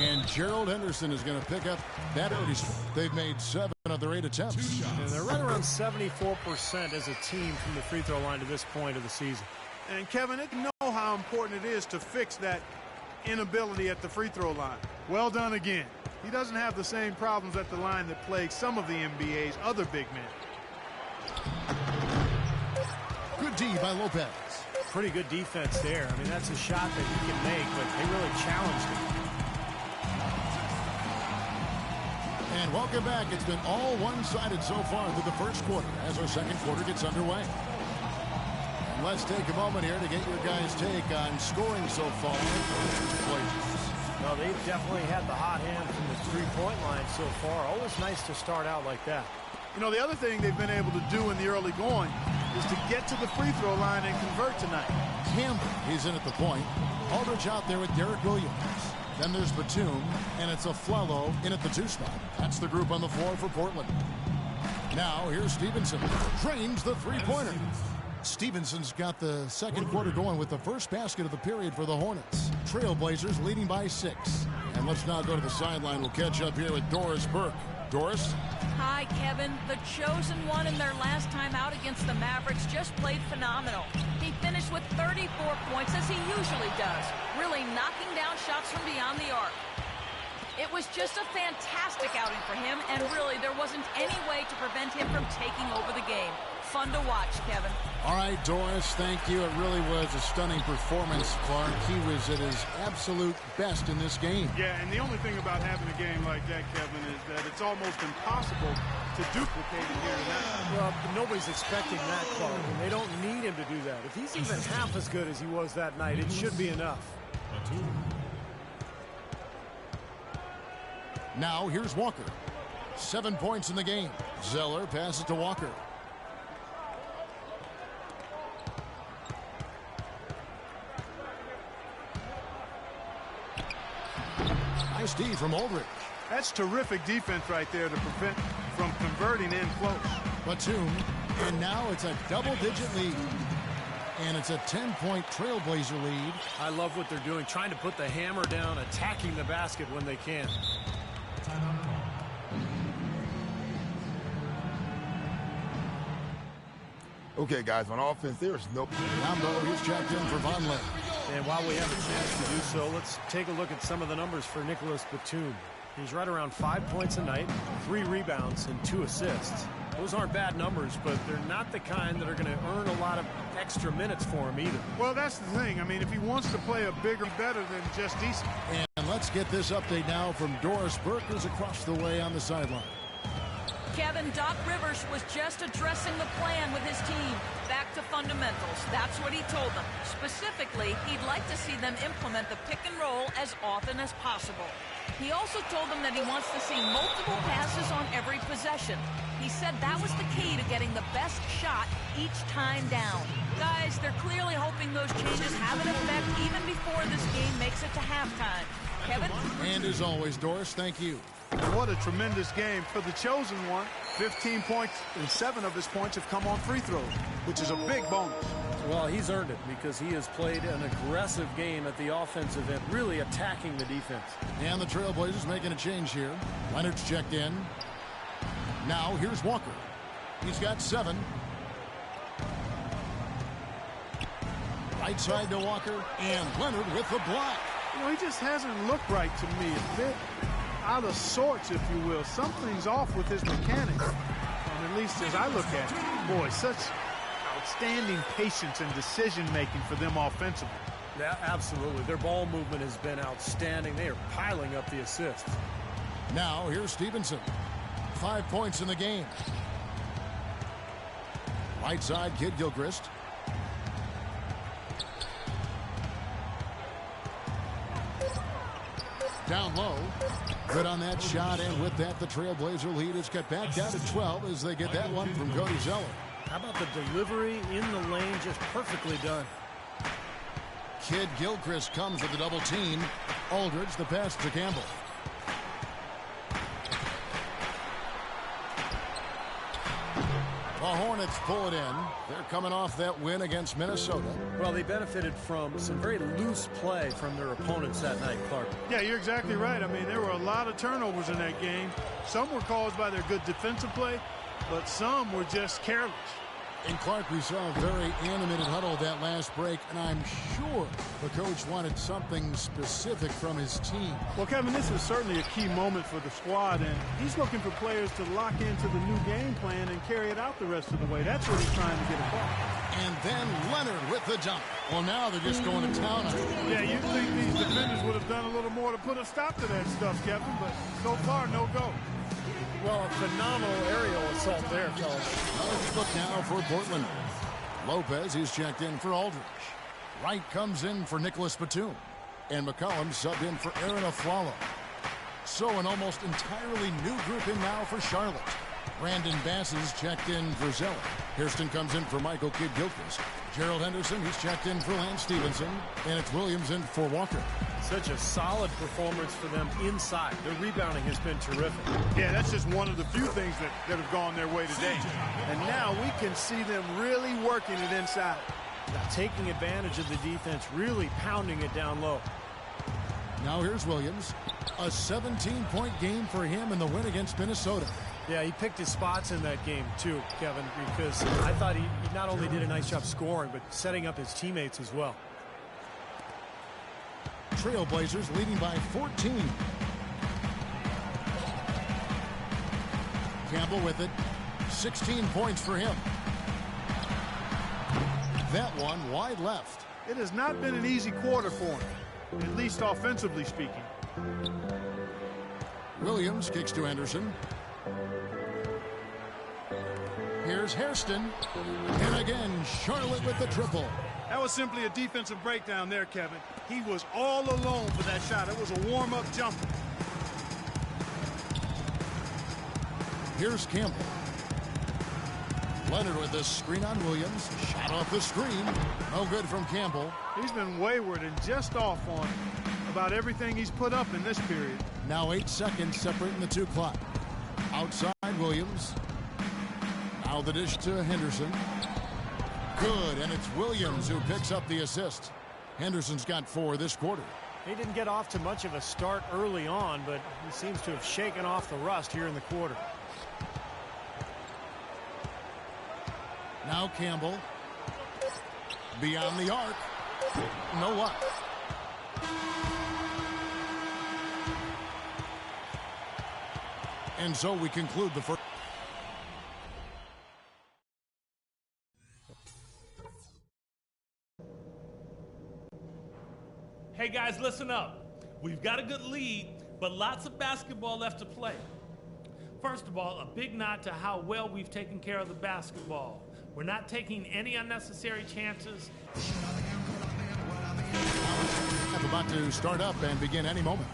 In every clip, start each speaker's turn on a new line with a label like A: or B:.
A: And Gerald Henderson is going to pick up that early score. They've made 7 of their 8 attempts.
B: And they're right around 74% as a team from the free throw line to this point of the season.
C: And Kevin, you know how important it is to fix that inability at the free throw line. Well done again. He doesn't have the same problems at the line that plague some of the NBA's other big men.
A: Good D by Lopez.
B: Pretty good defense there. I mean, that's a shot that he can make, but they really challenged him.
A: And welcome back. It's been all one-sided so far through the first quarter as our second quarter gets underway. And let's take a moment here to get your guys' take on scoring so far.
B: Well, they've definitely had the hot hand from the three-point line so far. Always nice to start out like that.
C: You know, the other thing they've been able to do in the early going is to get to the free throw line and convert tonight.
A: Campbell, he's in at the point. Aldridge out there with Derek Williams. Then there's Batum, and it's Aflalo in at the 2 spot. That's the group on the floor for Portland. Now, here's Stevenson. Drains the three-pointer. Stevenson's got the second quarter going with the first basket of the period for the Hornets. Trailblazers leading by 6. And let's now go to the sideline. We'll catch up here with Doris Burke. Doris?
D: Hi, Kevin. The chosen one in their last time out against the Mavericks just played phenomenal. He finished with 34 points, as he usually does, really knocking down shots from beyond the arc. It was just a fantastic outing for him, and really there wasn't any way to prevent him from taking over the game. Fun to watch, Kevin.
A: All right, Doris, thank you. It really was a stunning performance, Clark. He was at his absolute best in this game.
C: Yeah, and the only thing about having a game like that, Kevin, is that it's almost impossible to duplicate it here tonight.
B: Well, nobody's expecting that, Clark, and they don't need him to do that. If he's even half as good as he was that night, it should be enough.
A: Now, here's Walker. 7 points in the game. Zeller passes to Walker. Nice D from Aldridge.
C: That's terrific defense right there to prevent from converting in close.
A: Batum, and now it's a double-digit lead. And it's a 10-point Trailblazer lead.
B: I love what they're doing, trying to put the hammer down, attacking the basket when they can.
E: Okay, guys, on offense, there is no...
A: Combo, he's checked in for Vonleh.
B: And while we have a chance to do so, let's take a look at some of the numbers for Nicholas Batum. He's right around 5 points a night, 3 rebounds, and 2 assists. Those aren't bad numbers, but they're not the kind that are going to earn a lot of extra minutes for him either.
C: Well, that's the thing. I mean, if he wants to play a bigger, better than just decent.
A: And let's get this update now from Doris Burke, who's across the way on the sideline.
D: Kevin, Doc Rivers was just addressing the plan with his team. Back to fundamentals. That's what he told them. Specifically, he'd like to see them implement the pick and roll as often as possible. He also told them that he wants to see multiple passes on every possession. He said that was the key to getting the best shot each time down. Guys, they're clearly hoping those changes have an effect even before this game makes it to halftime. Kevin?
A: And as always, Doris, thank you.
C: What a tremendous game for the chosen one. 15 points, and 7 of his points have come on free throws, which is a big bonus.
B: Well, he's earned it because he has played an aggressive game at the offensive end, really attacking the defense.
A: And the Trailblazers making a change here. Leonard's checked in. Now, here's Walker. He's got 7. Right side to Walker, and Leonard with the block.
C: You know, he just hasn't looked right to me. A bit out of sorts, if you will. Something's off with his mechanics. And at least as I look at it, boy, such outstanding patience and decision-making for them offensively.
B: Yeah, absolutely. Their ball movement has been outstanding. They are piling up the assists.
A: Now, here's Stevenson. 5 points in the game. Right side, Kid Gilchrist. Down low. Good on that shot, and with that, the Trailblazer lead is cut back down to 12 as they get that one from Cody Zeller.
B: How about the delivery in the lane, just perfectly done.
A: Kid Gilchrist comes with a double team. Aldridge, the pass to Campbell. Hornets pull it in. They're coming off that win against Minnesota.
B: Well, they benefited from some very loose play from their opponents that night, Clark.
C: Yeah, you're exactly right. I mean, there were a lot of turnovers in that game. Some were caused by their good defensive play, but some were just careless.
A: And Clark, we saw a very animated huddle that last break, and I'm sure the coach wanted something specific from his team.
C: Well, Kevin, this is certainly a key moment for the squad, and he's looking for players to lock into the new game plan and carry it out the rest of the way. That's what he's trying to get across.
A: And then Leonard with the dunk. Well, now they're just going to town on it.
C: Yeah, you'd think these defenders would have done a little more to put a stop to that stuff, Kevin, but so far, no go.
B: Well, a phenomenal aerial assault there, fellas.
A: Let's look now for Portland. Lopez, he's checked in for Aldridge. Wright comes in for Nicholas Batum. And McCollum subbed in for Aaron Aflalo. So an almost entirely new group in now for Charlotte. Brandon Bass is checked in for Zeller. Hairston comes in for Michael Kidd-Gilchrist. Gerald Henderson, he's checked in for Lance Stevenson. And it's Williams in for Walker.
B: Such a solid performance for them inside. Their rebounding has been terrific.
C: Yeah, that's just one of the few things that have gone their way today. And now we can see them really working it inside.
B: Now taking advantage of the defense, really pounding it down low.
A: Now here's Williams. A 17-point game for him in the win against Minnesota.
B: Yeah, he picked his spots in that game too, Kevin, because I thought he not only did a nice job scoring, but setting up his teammates as well.
A: Trailblazers leading by 14. Campbell with it. 16 points for him. That one wide left.
C: It has not been an easy quarter for him, at least offensively speaking.
A: Williams kicks to Henderson. Here's Hairston. And again, Charlotte with the triple.
C: That was simply a defensive breakdown there, Kevin. He was all alone for that shot. It was a warm-up jumper.
A: Here's Campbell. Leonard with the screen on Williams. Shot off the screen. No good from Campbell.
C: He's been wayward and just off on about everything he's put up in this period.
A: Now 8 seconds separating the two clock. Outside Williams. Now the dish to Henderson. Good, and it's Williams who picks up the assist. Henderson's got 4 this quarter.
B: He didn't get off to much of a start early on, but he seems to have shaken off the rust here in the quarter.
A: Now Campbell. Beyond the arc. No luck. And so we conclude the first.
F: Hey guys, listen up. We've got a good lead, but lots of basketball left to play. First of all, a big nod to how well we've taken care of the basketball. We're not taking any unnecessary chances.
A: About to start up and begin any moment.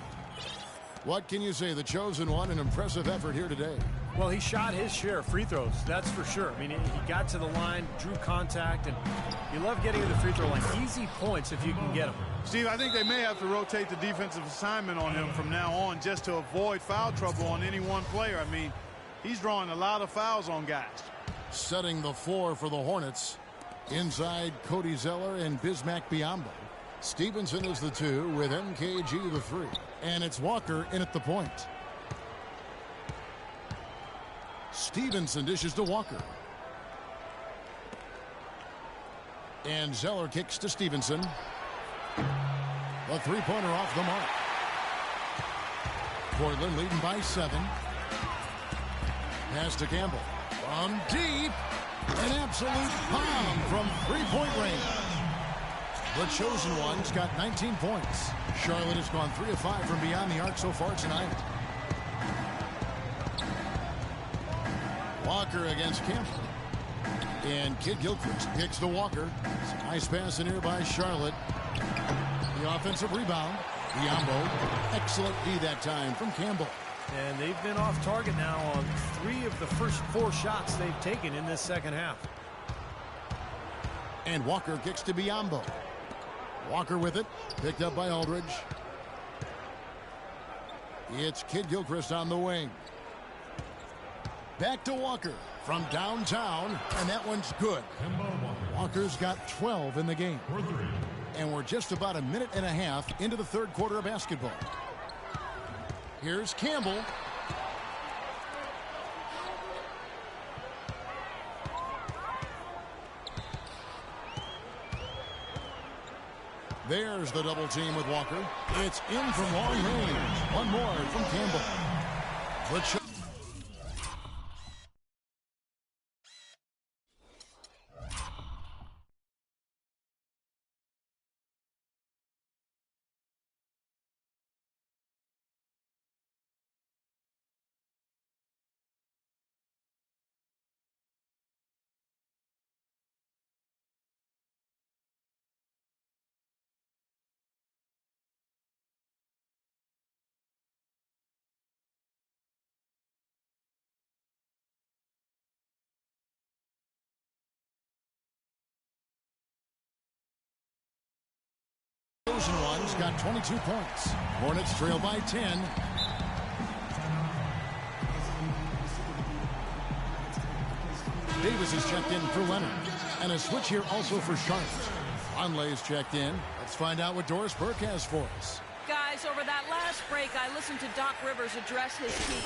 A: What can you say? The chosen one, an impressive effort here today.
B: Well, he shot his share of free throws, that's for sure. I mean, he got to the line, drew contact, and you love getting to the free throw line. Easy points if you can get them.
C: Steve, I think they may have to rotate the defensive assignment on him from now on just to avoid foul trouble on any one player. I mean, he's drawing a lot of fouls on guys.
A: Setting the floor for the Hornets. Inside, Cody Zeller and Bismack Biyombo. Stevenson is the 2 with MKG the 3. And it's Walker in at the point. Stevenson dishes to Walker. And Zeller kicks to Stevenson. The three-pointer off the mark. Portland leading by 7. Pass to Campbell. From deep. An absolute bomb from three-point range. The chosen one's got 19 points. Charlotte has gone 3 of 5 from beyond the arc so far tonight. Walker against Campbell. And Kidd-Gilchrist kicks to Walker. Nice pass in here by Charlotte. The offensive rebound. Biyombo. Excellent D that time from Campbell.
B: And they've been off target now on 3 of the first 4 shots they've taken in this second half.
A: And Walker kicks to Biyombo. Walker with it. Picked up by Aldridge. It's Kidd-Gilchrist on the wing. Back to Walker. from downtown, and that one's good. Walker's got 12 in the game. And we're just about a minute and a half into the third quarter of basketball. Here's Campbell. There's the double team with Walker. It's in from long range. One more from Campbell. Chosen one's got 22 points. Hornets trail by 10. Davis is checked in for Leonard. And a switch here also for Charlotte. Conley's checked in. Let's find out what Doris Burke has for us.
D: Guys, over that last break, I listened to Doc Rivers address his team.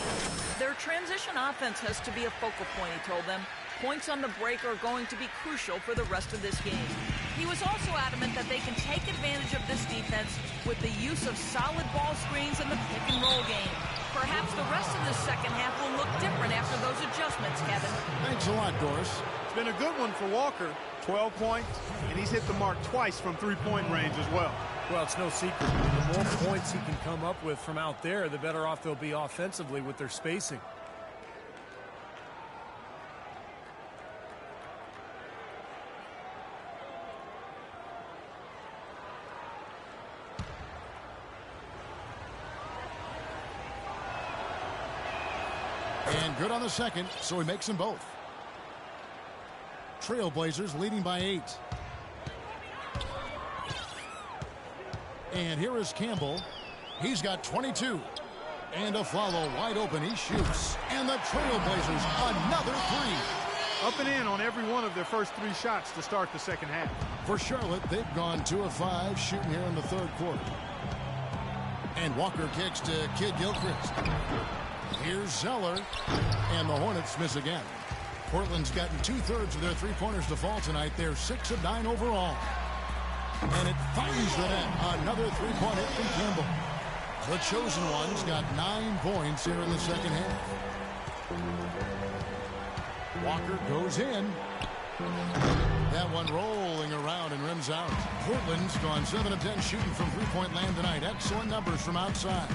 D: Their transition offense has to be a focal point, he told them. Points on the break are going to be crucial for the rest of this game. He was also adamant that they can take advantage of this defense with the use of solid ball screens in the pick-and-roll game. Perhaps the rest of the second half will look different after those adjustments, Kevin.
A: Thanks a lot, Doris.
C: It's been a good one for Walker. 12 points, and he's hit the mark twice from three-point range as well.
B: Well, it's no secret. The more points he can come up with from out there, the better off they'll be offensively with their spacing.
A: And good on the second, so he makes them both. Trailblazers leading by 8. And here is Campbell. He's got 22. And a follow wide open. He shoots. And the Trailblazers, another three.
C: Up and in on every one of their first 3 shots to start the second half.
A: For Charlotte, they've gone 2 of 5 shooting here in the third quarter. And Walker kicks to Kid Gilchrist. Here's Zeller. And the Hornets miss again. Portland's gotten 2/3 of their three-pointers to fall tonight. They're 6 of 9 overall. And it finds the net. Another three-point hit from Campbell. The chosen one's got 9 points here in the second half. Walker goes in. That one rolling around and rims out. Portland's gone 7 of 10 shooting from three-point land tonight. Excellent numbers from outside.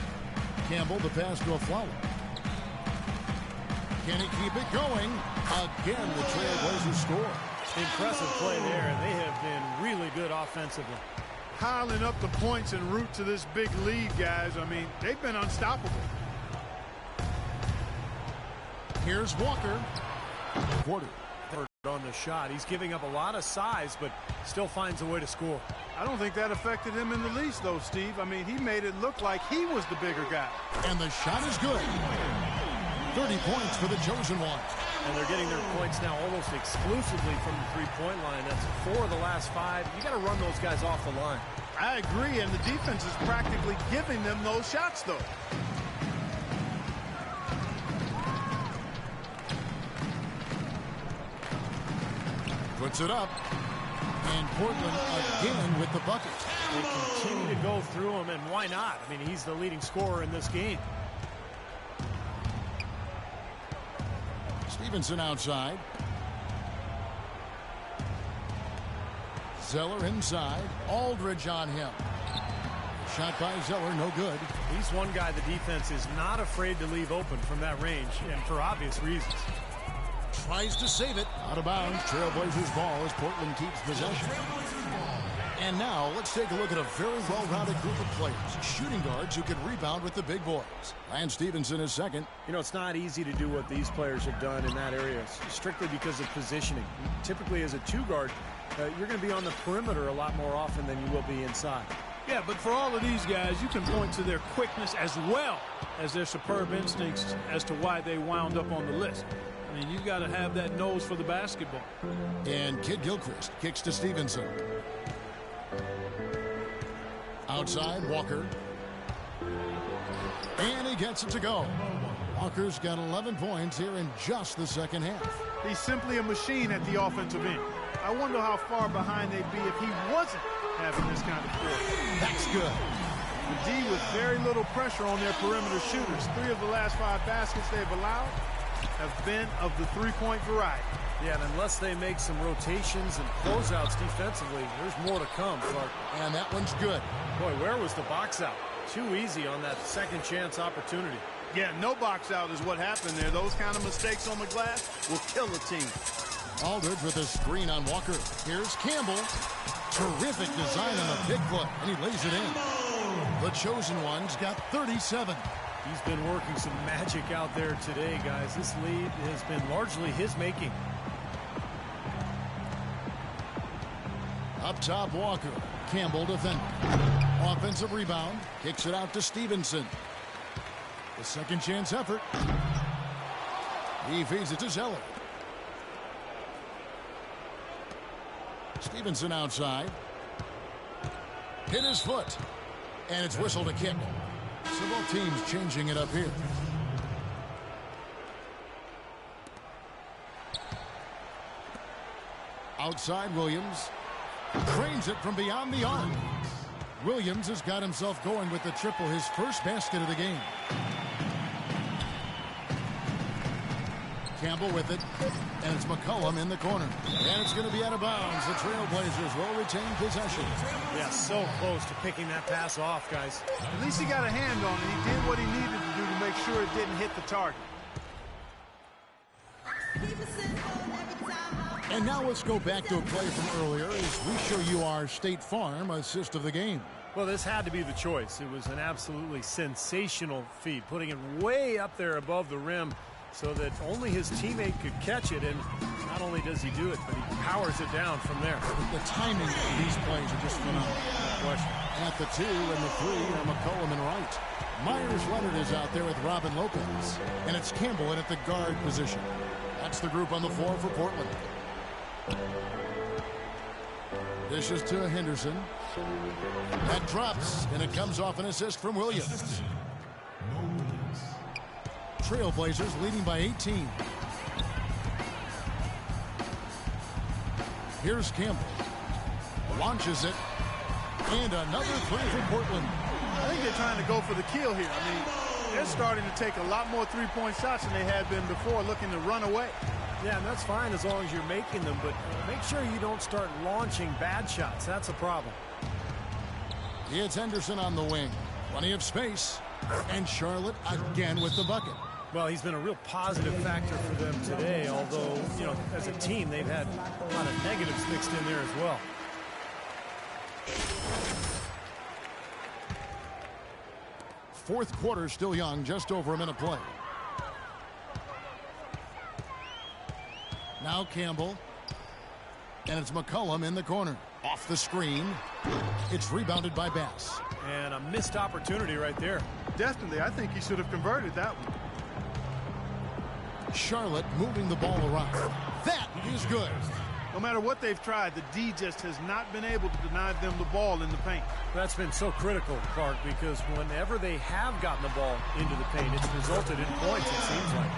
A: Campbell the pass to a Flower. Can he keep it going? Again, the Trailblazers score.
B: Impressive play there, and they have been really good offensively.
C: Piling up the points en route to this big lead, guys. I mean, they've been unstoppable.
A: Here's Walker. Quarter.
B: On the shot. He's giving up a lot of size, but still finds a way to score.
C: I don't think that affected him in the least, though, Steve. I mean, he made it look like he was the bigger guy.
A: And the shot is good. 30 points for the chosen one.
B: And they're getting their points now almost exclusively from the three-point line. That's 4 of the last 5. You got to run those guys off the line.
C: I agree, and the defense is practically giving them those shots, though.
A: Puts it up. And Portland again with the bucket.
B: They continue to go through him, and why not? I mean, he's the leading scorer in this game.
A: Stevenson outside. Zeller inside. Aldridge on him. Shot by Zeller, no good.
B: He's one guy the defense is not afraid to leave open from that range, and for obvious reasons.
A: Tries to save it. Out of bounds. Trailblazers ball as Portland keeps possession. And now let's take a look at a very well-rounded group of players. Shooting guards who can rebound with the big boys. Lance Stevenson is second.
B: You know, it's not easy to do what these players have done in that area, strictly because of positioning. Typically as a 2 guard, you're going to be on the perimeter a lot more often than you will be inside.
C: Yeah, but for all of these guys, you can point to their quickness as well as their superb instincts as to why they wound up on the list. I mean, you've got to have that nose for the basketball.
A: And Kid Gilchrist kicks to Stevenson. Outside, Walker. And he gets it to go. Walker's got 11 points here in just the second half.
C: He's simply a machine at the offensive end. I wonder how far behind they'd be if he wasn't having this kind of quarter.
A: That's good.
C: The D with very little pressure on their perimeter shooters. 3 of the last 5 baskets they've allowed have been of the three-point variety.
B: Yeah, and unless they make some rotations and closeouts defensively, there's more to come, Clark.
A: And that one's good.
B: Boy, where was the box out? Too easy on that second chance opportunity.
C: Yeah, no box out is what happened there. Those kind of mistakes on the glass will kill a team.
A: Aldridge with a screen on Walker. Here's Campbell. Terrific design on the big foot, and he lays it in. The chosen one's got 37.
B: He's been working some magic out there today, guys. This lead has been largely his making.
A: Up top, Walker. Campbell defending. Offensive rebound. Kicks it out to Stevenson. The second chance effort. He feeds it to Zeller. Stevenson outside. Hit his foot. And it's whistled a kick. So both teams changing it up here. Outside, Williams. Trains it from beyond the arc. Williams has got himself going with the triple, his first basket of the game. Campbell with it, and it's McCollum in the corner. And it's going to be out of bounds. The Trailblazers will retain possession.
B: Yeah, so close to picking that pass off, guys.
C: At least he got a hand on it. He did what he needed to do to make sure it didn't hit the target.
A: And now let's go back to a play from earlier as we show you our State Farm assist of the game.
B: Well, this had to be the choice. It was an absolutely sensational feed, putting it way up there above the rim so that only his teammate could catch it. And not only does he do it, but he powers it down from there.
A: The timing of these plays are just phenomenal.
B: No question.
A: At the 2 and the 3 are McCollum and Wright. Myers-Leonard is out there with Robin Lopez. And it's Campbell in at the guard position. That's the group on the floor for Portland. Dishes to Henderson. That drops, and it comes off an assist from Williams. Trailblazers leading by 18. Here's Campbell. Launches it. And another three for Portland.
C: I think they're trying to go for the kill here. I mean, they're starting to take a lot more three-point shots than they had been before, looking to run away.
B: Yeah, and that's fine as long as you're making them, but make sure you don't start launching bad shots. That's a problem.
A: It's Henderson on the wing. Plenty of space. And Charlotte again with the bucket.
B: Well, he's been a real positive factor for them today, although, you know, as a team, they've had a lot of negatives mixed in there as well.
A: Fourth quarter still young, just over a minute play. Now Campbell. And it's McCollum in the corner. Off the screen. It's rebounded by Bass.
B: And a missed opportunity right there.
C: Definitely, I think he should have converted that one.
A: Charlotte moving the ball around. That is good.
C: No matter what they've tried, the D just has not been able to deny them the ball in the paint.
B: That's been so critical, Clark, because whenever they have gotten the ball into the paint, it's resulted in points, it seems like.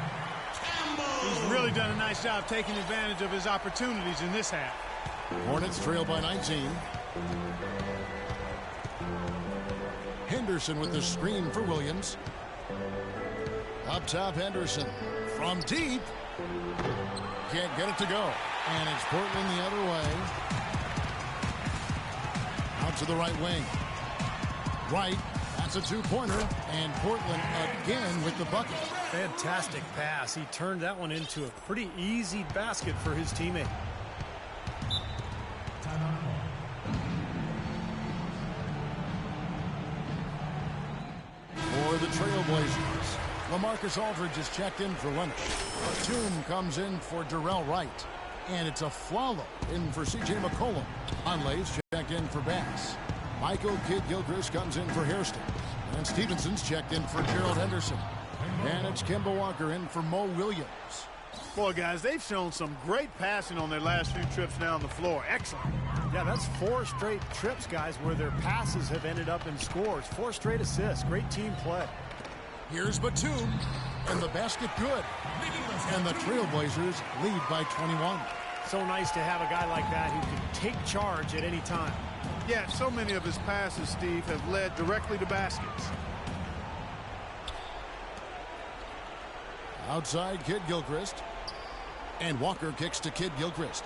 C: He's really done a nice job taking advantage of his opportunities in this half.
A: Hornets trail by 19. Henderson with the screen for Williams. Up top, Henderson. From deep. Can't get it to go. And it's Portland the other way. Out to the right wing. Wright. That's a two-pointer. And Portland again with the bucket.
B: Fantastic pass. He turned that one into a pretty easy basket for his teammate.
A: For the Trailblazers, LaMarcus Aldridge is checked in for Leonard. Batum comes in for Darrell Wright. And it's a Flalo in for C.J. McCollum. Onlay's checked in for Bass. Michael Kidd-Gilchrist comes in for Hairston. And Stevenson's checked in for Gerald Henderson. And it's Kemba Walker in for Mo Williams.
C: Boy, guys, they've shown some great passing on their last few trips down the floor. Excellent.
B: Yeah, that's 4 straight trips, guys, where their passes have ended up in scores. 4 straight assists. Great team play.
A: Here's Batum, and the basket good. And the Trailblazers lead by 21.
B: So nice to have a guy like that who can take charge at any time.
C: Yeah, so many of his passes, Steve, have led directly to baskets.
A: Outside Kidd-Gilchrist. And Walker kicks to Kidd-Gilchrist.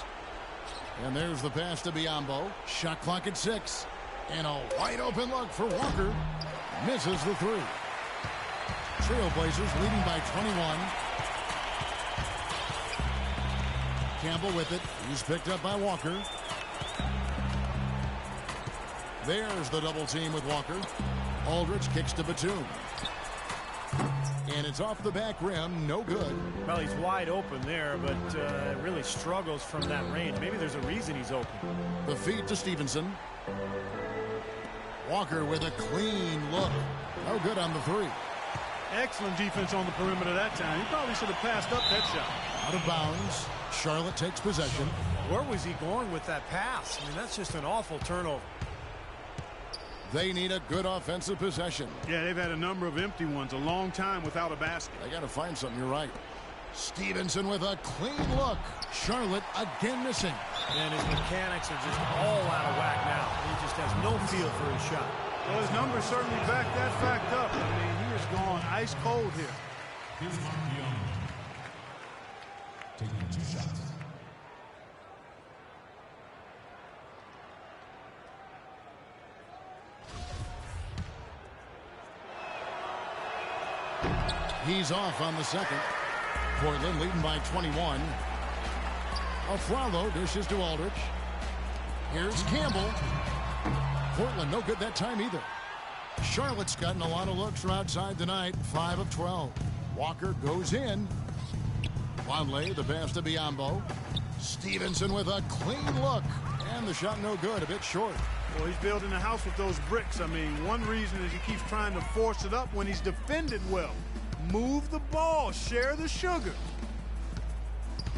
A: And there's the pass to Biyombo. Shot clock at 6. And a wide open look for Walker. Misses the 3. Trailblazers leading by 21. Campbell with it. He's picked up by Walker. There's the double team with Walker. Aldridge kicks to Batum. And it's off the back rim. No good.
B: Well, he's wide open there, but really struggles from that range. Maybe there's a reason he's open.
A: The feed to Stevenson. Walker with a clean look. No good on the 3.
C: Excellent defense on the perimeter that time. He probably should have passed up that shot.
A: Out of bounds. Charlotte takes possession.
B: Where was he going with that pass? I mean, that's just an awful turnover.
A: They need a good offensive possession.
C: Yeah, they've had a number of empty ones, a long time without a basket.
A: They got to find something. You're right. Stevenson with a clean look. Charlotte again missing.
B: And his mechanics are just all out of whack now. He just has no feel for his shot.
C: Well, his numbers certainly back that fact up. I mean, he is gone ice cold here.
G: Here's Young. Taking 2 shots.
A: He's off on the second. Portland leading by 21. Aflalo dishes to Aldridge. Here's Campbell. Portland no good that time either. Charlotte's gotten a lot of looks from outside tonight. 5 of 12. Walker goes in. Wanley, the pass to Biyombo. Stevenson with a clean look. And the shot no good, a bit short.
C: Well, he's building a house with those bricks. I mean, one reason is he keeps trying to force it up when he's defended well. Move the ball, share the sugar.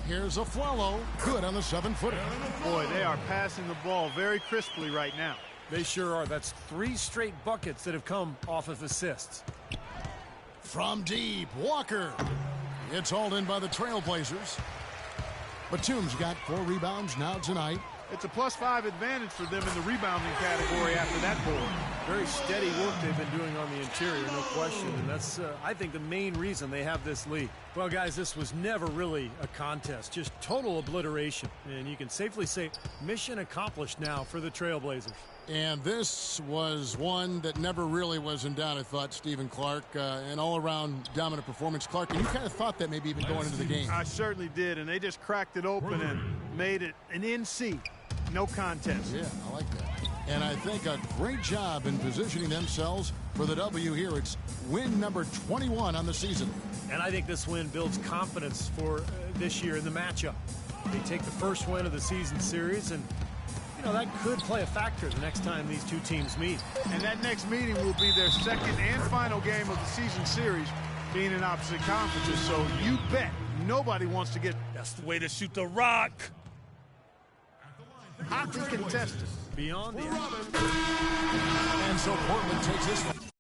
A: Here's Aflalo, good on the 7-footer.
C: Boy, they are passing the ball very crisply right now.
B: They sure are. That's 3 straight buckets that have come off of assists.
A: From deep, Walker. It's hauled in by the Trailblazers. Batum's got 4 rebounds now tonight.
C: It's a +5 advantage for them in the rebounding category after that board.
B: Very steady work they've been doing on the interior, no question. And that's, I think, the main reason they have this lead. Well, guys, this was never really a contest. Just total obliteration. And you can safely say mission accomplished now for the Trailblazers.
A: And this was one that never really was in doubt, I thought, Stephen Clark. An all-around dominant performance. Clark, and you kind of thought that maybe even going into the game.
C: I certainly did, and they just cracked it open and made it an NC. No contest.
A: Yeah, I like that. And I think a great job in positioning themselves for the W here. It's win number 21 on the season.
B: And I think this win builds confidence for this year in the matchup. They take the first win of the season series, and you know that could play a factor the next time these two teams meet.
C: And that next meeting will be their second and final game of the season series, being in opposite conferences. So you bet nobody wants to get.
F: That's the way to shoot the rock.
C: Hotly contested.
B: Beyond the
A: And so Portland takes this one.